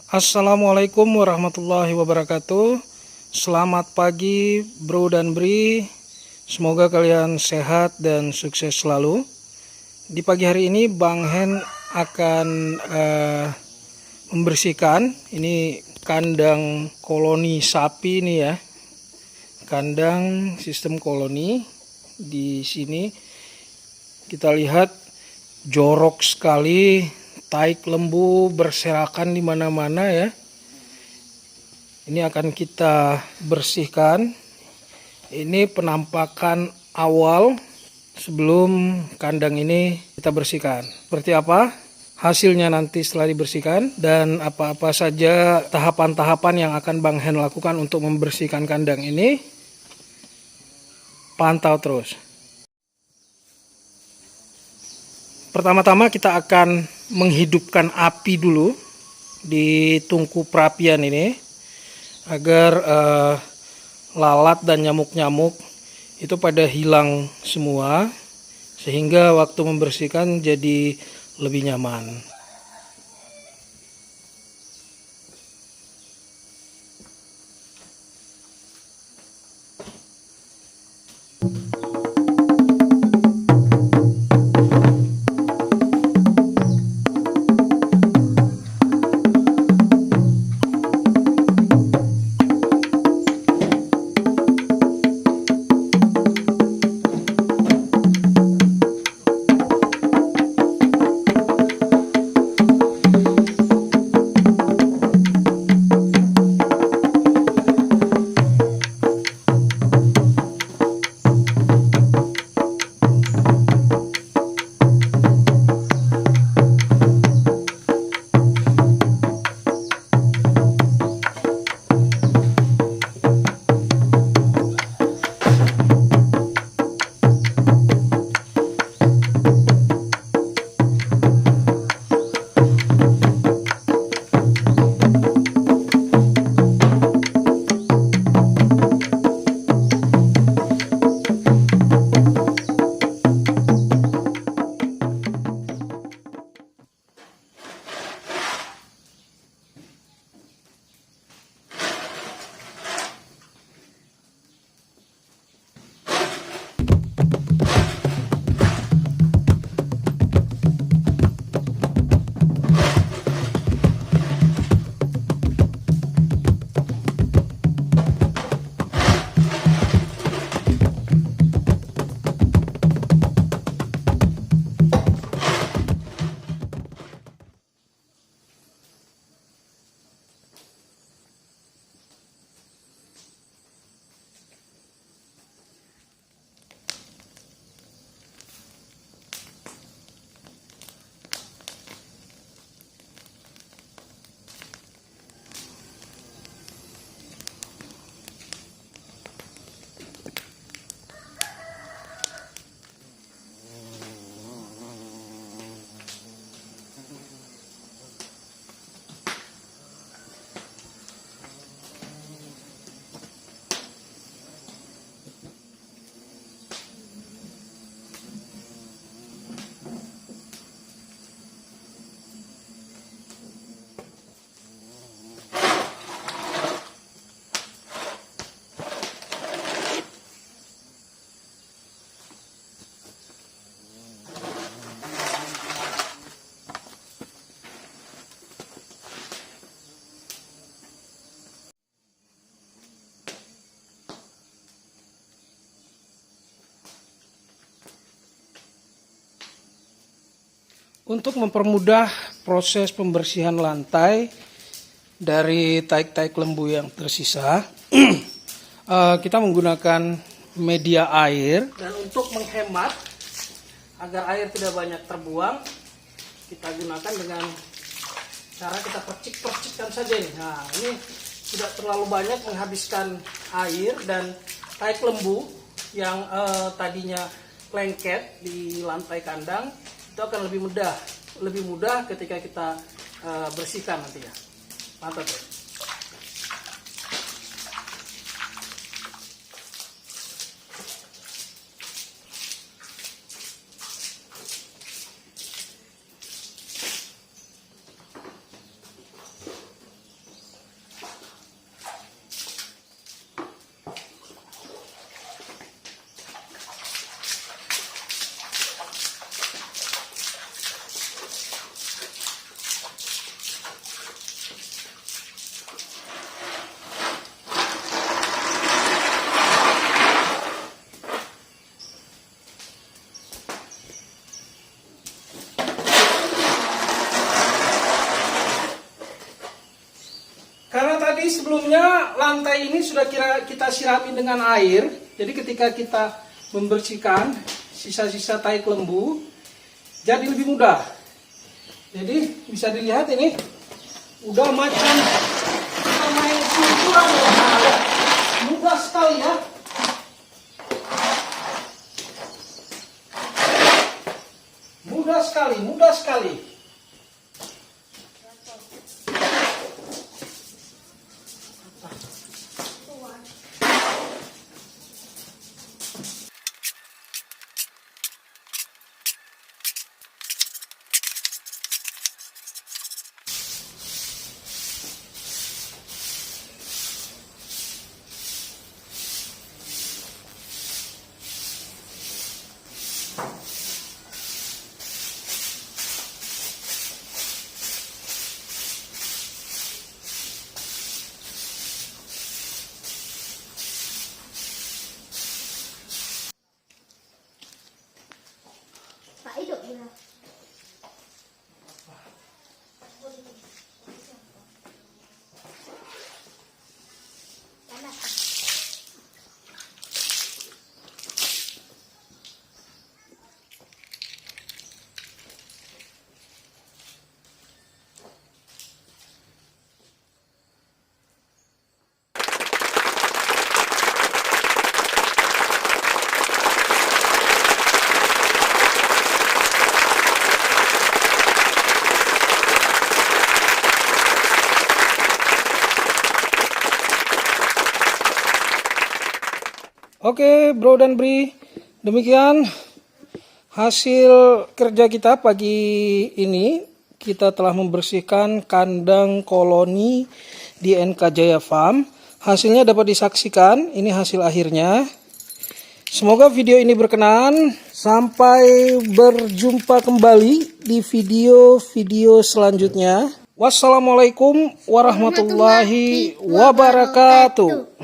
Assalamualaikum warahmatullahi wabarakatuh. Selamat pagi bro dan bri. Semoga kalian sehat dan sukses selalu. Di pagi hari ini Bang Hen akan membersihkan ini kandang koloni sapi nih ya. Kandang sistem koloni. Di sini kita lihat jorok sekali, taik lembu berserakan di mana-mana ya. Ini akan kita bersihkan. Ini penampakan awal sebelum kandang ini kita bersihkan. Seperti apa hasilnya nanti setelah dibersihkan dan apa-apa saja tahapan-tahapan yang akan Bang Hen lakukan untuk membersihkan kandang ini. Pantau terus. Pertama-tama kita akan menghidupkan api dulu di tungku perapian ini agar lalat dan nyamuk-nyamuk itu pada hilang semua, sehingga waktu membersihkan jadi lebih nyaman. Untuk mempermudah proses pembersihan lantai dari taik-taik lembu yang tersisa, kita menggunakan media air. Dan untuk menghemat agar air tidak banyak terbuang, kita gunakan dengan cara kita percik-percikkan saja nih. Nah, ini tidak terlalu banyak menghabiskan air, dan taik lembu yang tadinya lengket di lantai kandang itu akan lebih mudah ketika kita bersihkan nantinya. Mantap ya. lantai ini sudah kita sirami dengan air. Jadi ketika kita membersihkan sisa-sisa tai lembu, jadi lebih mudah. Jadi bisa dilihat ini udah macam main kulturan ya. Mudah sekali ya. Mudah sekali. Pak hidup ya. Oke, Bro dan Bri, demikian hasil kerja kita pagi ini. Kita telah membersihkan kandang koloni di NK Jaya Farm. Hasilnya dapat disaksikan, ini hasil akhirnya. Semoga video ini berkenan. Sampai berjumpa kembali di video-video selanjutnya. Wassalamualaikum warahmatullahi wabarakatuh.